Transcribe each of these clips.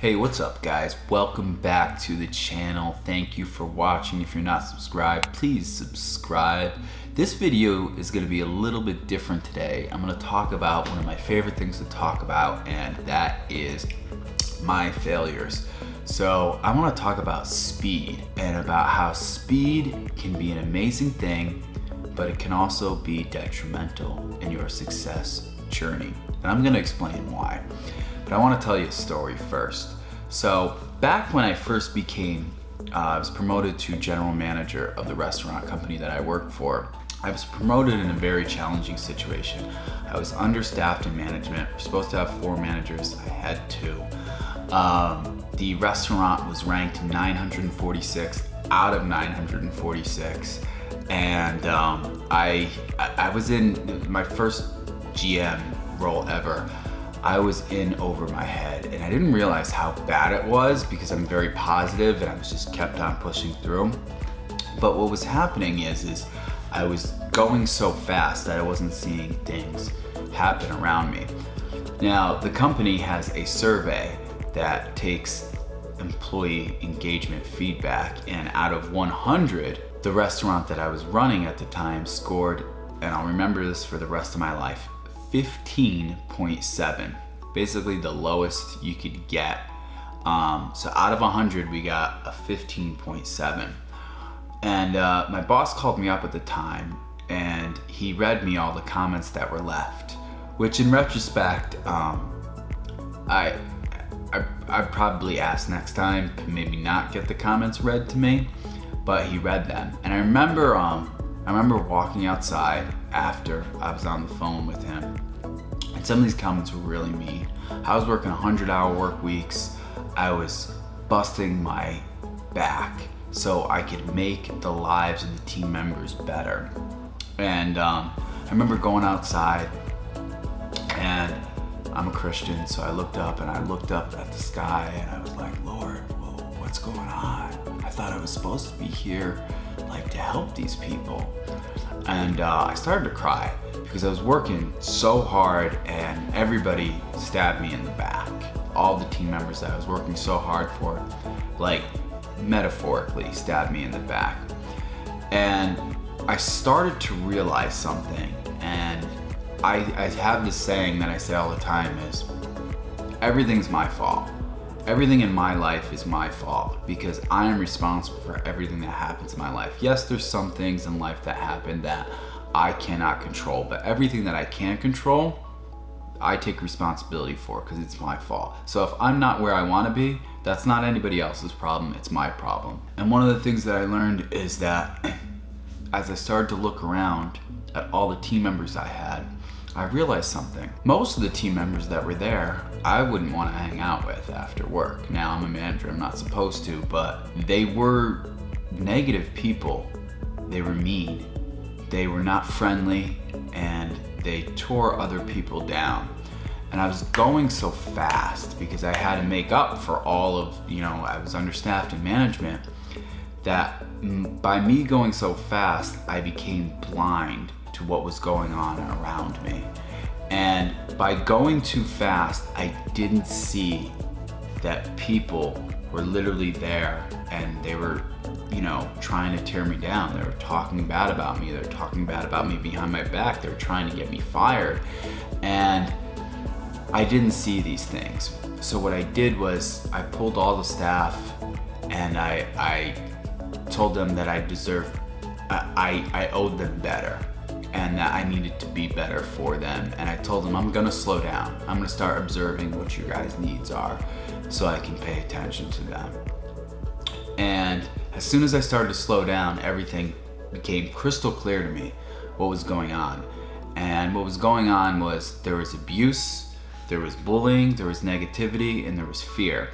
Hey, what's up guys? Welcome back to the channel. Thank you for watching. If you're not subscribed, please subscribe. This video is going to be a little bit different today. I'm going to talk about one of my favorite things to talk about, and that is my failures. So I want to talk about speed and about how speed can be an amazing thing, but it can also be detrimental in your success journey. And I'm going to explain why. But I want to tell you a story first. So back when I first became, I was promoted to general manager of the restaurant company that I worked for. I was promoted in a very challenging situation. I was understaffed in management. We're supposed to have 4 managers. I had 2. The restaurant was ranked 946 out of 946. And I was in my first GM role ever. I was in over my head, and I didn't realize how bad it was because I'm very positive and I was just kept on pushing through. But what was happening is I was going so fast that I wasn't seeing things happen around me. Now, the company has a survey that takes employee engagement feedback, and out of 100, the restaurant that I was running at the time scored, and I'll remember this for the rest of my life, 15.7, basically the lowest you could get. So out of 100, we got a 15.7. And my boss called me up at the time, and he read me all the comments that were left, which in retrospect, I'd probably ask next time to maybe not get the comments read to me, but he read them. And I remember walking outside after I was on the phone with him, and some of these comments were really mean. I was working 100-hour work weeks. I was busting my back so I could make the lives of the team members better. And I remember going outside, and I'm a Christian, so I looked up at the sky, and I was like, Lord, whoa, what's going on? I thought I was supposed to be here to help these people. And I started to cry because I was working so hard, and everybody stabbed me in the back. All the team members that I was working so hard for, metaphorically stabbed me in the back. And I started to realize something, and I have this saying that I say all the time is, everything's my fault. Everything in my life is my fault because I am responsible for everything that happens in my life. Yes, there's some things in life that happen that I cannot control, but everything that I can control, I take responsibility for because it's my fault. So if I'm not where I want to be, that's not anybody else's problem, it's my problem. And one of the things that I learned is that as I started to look around at all the team members I had, I realized something. Most of the team members that were there, I wouldn't want to hang out with after work. Now, I'm a manager, I'm not supposed to, but they were negative people. They were mean. They were not friendly, and they tore other people down. And I was going so fast because I had to make up for all of, I was understaffed in management, that by me going so fast, I became blind to what was going on around me. And by going too fast, I didn't see that people were literally there, and they were, trying to tear me down. They were talking bad about me. They were talking bad about me behind my back. They were trying to get me fired. And I didn't see these things. So what I did was I pulled all the staff, and I told them that I owed them better, and that I needed to be better for them. And I told them, I'm gonna slow down. I'm gonna start observing what you guys' needs are so I can pay attention to them. And as soon as I started to slow down, everything became crystal clear to me what was going on. And what was going on was there was abuse, there was bullying, there was negativity, and there was fear.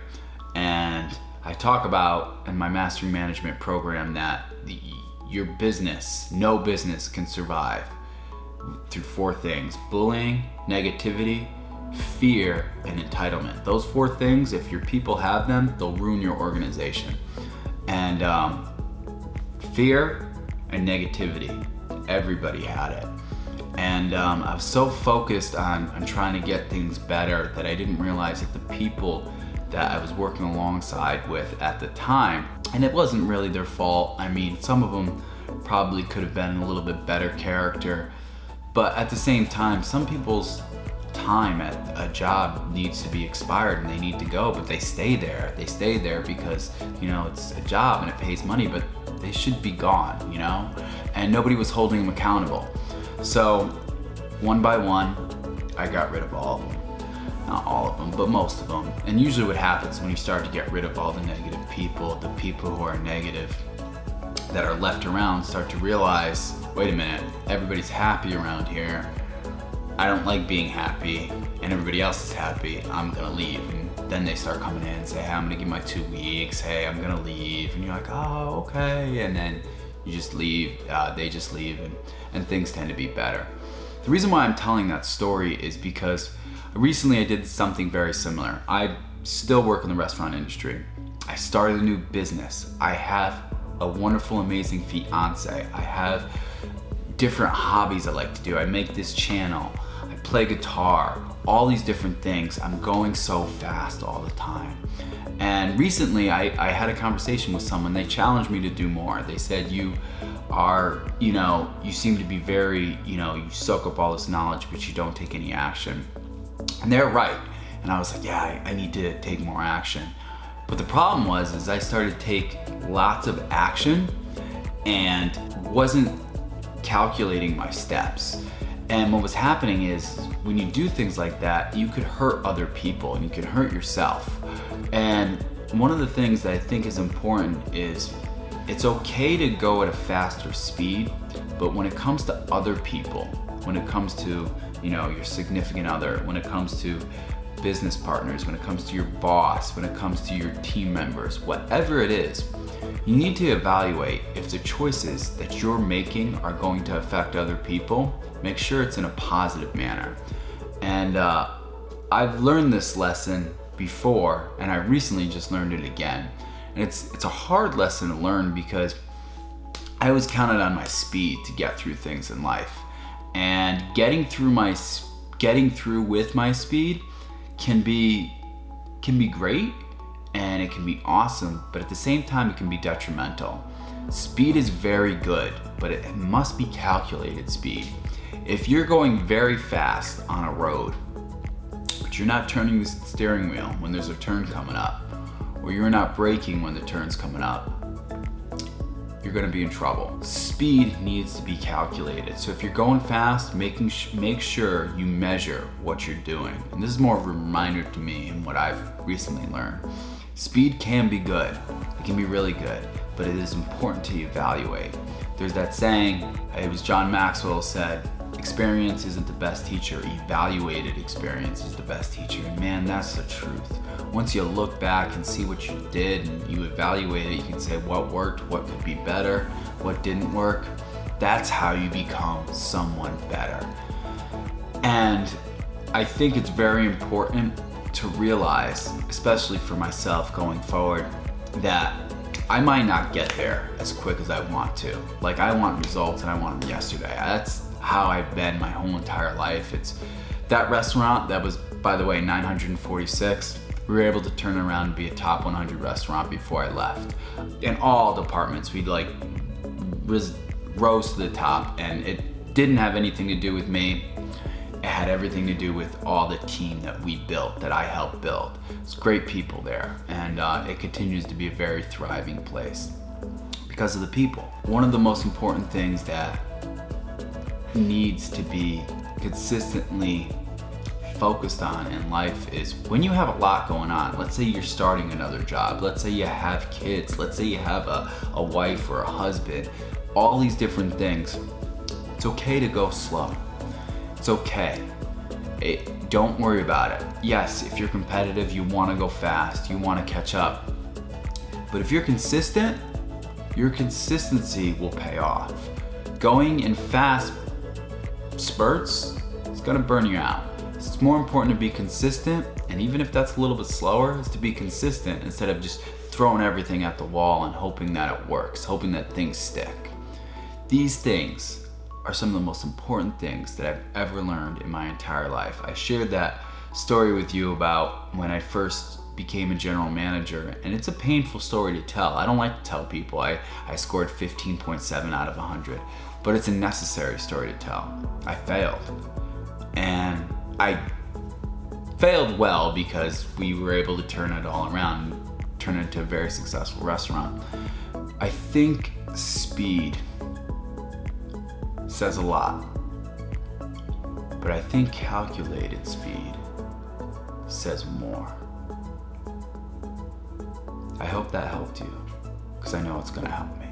And I talk about in my mastery management program that your business, no business can survive through 4 things: bullying, negativity, fear, and entitlement. Those 4 things, if your people have them, they'll ruin your organization. And fear and negativity, everybody had it. And I was so focused on trying to get things better that I didn't realize that the people that I was working alongside with at the time, and it wasn't really their fault. I mean, some of them probably could have been a little bit better character, but at the same time, some people's time at a job needs to be expired and they need to go, but they stay there. They stay there because, you know, it's a job and it pays money, but they should be gone, you know? And nobody was holding them accountable. So one by one, I got rid of all of them. Not all of them, but most of them. And usually what happens when you start to get rid of all the negative people, the people who are negative that are left around start to realize, wait a minute, everybody's happy around here. I don't like being happy, and everybody else is happy. I'm gonna leave. And then they start coming in and say, hey, I'm gonna give my 2 weeks. Hey, I'm gonna leave. And you're like, oh, okay. And then you just leave. They just leave, and things tend to be better. The reason why I'm telling that story is because recently I did something very similar. I still work in the restaurant industry. I started a new business. I have a wonderful, amazing fiance. I have different hobbies I like to do. I make this channel. I play guitar. All these different things. I'm going so fast all the time. And recently I had a conversation with someone. They challenged me to do more. They said, you are, you know, you seem to be very, you know, you soak up all this knowledge, but you don't take any action. And they're right. And I was like, yeah, I need to take more action. But the problem was I started to take lots of action and wasn't calculating my steps. And what was happening is when you do things like that, you could hurt other people and you could hurt yourself. And one of the things that I think is important is it's okay to go at a faster speed, but when it comes to other people, when it comes to, you know, your significant other, when it comes to business partners, when it comes to your boss, when it comes to your team members, whatever it is, you need to evaluate if the choices that you're making are going to affect other people. Make sure it's in a positive manner. And I've learned this lesson before, and I recently just learned it again. And it's a hard lesson to learn because I always counted on my speed to get through things in life. And getting through with my speed can be great and it can be awesome, but at the same time it can be detrimental. Speed is very good, but it must be calculated speed. If you're going very fast on a road, but you're not turning the steering wheel when there's a turn coming up, or you're not braking when the turn's coming up, you're gonna be in trouble. Speed needs to be calculated. So if you're going fast, make sure you measure what you're doing. And this is more of a reminder to me and what I've recently learned. Speed can be good. It can be really good, but it is important to evaluate. There's that saying, it was John Maxwell said, experience isn't the best teacher, evaluated experience is the best teacher. And man, that's the truth. Once you look back and see what you did and you evaluate it, you can say what worked, what could be better, what didn't work. That's how you become someone better. And I think it's very important to realize, especially for myself going forward, that I might not get there as quick as I want to. Like, I want results and I want them yesterday. That's how I've been my whole entire life. It's that restaurant that was, by the way, 946. We were able to turn around and be a top 100 restaurant before I left. In all departments, we'd like rose to the top, and it didn't have anything to do with me. It had everything to do with all the team that we built, that I helped build. It's great people there, and it continues to be a very thriving place because of the people. One of the most important things that needs to be consistently focused on in life is when you have a lot going on. Let's say you're starting another job. Let's say you have kids. Let's say you have a wife or a husband. All these different things. It's okay to go slow. It's okay. Don't worry about it. Yes, if you're competitive, you want to go fast. You want to catch up. But if you're consistent, your consistency will pay off. Going in fast spurts, it's going to burn you out. It's more important to be consistent, and even if that's a little bit slower, is to be consistent instead of just throwing everything at the wall and hoping that it works, hoping that things stick. These things are some of the most important things that I've ever learned in my entire life. I shared that story with you about when I first became a general manager, and it's a painful story to tell. I don't like to tell people I scored 15.7 out of 100, but it's a necessary story to tell. I failed. And I failed well because we were able to turn it all around and turn it into a very successful restaurant. I think speed says a lot, but I think calculated speed says more. I hope that helped you, because I know it's going to help me.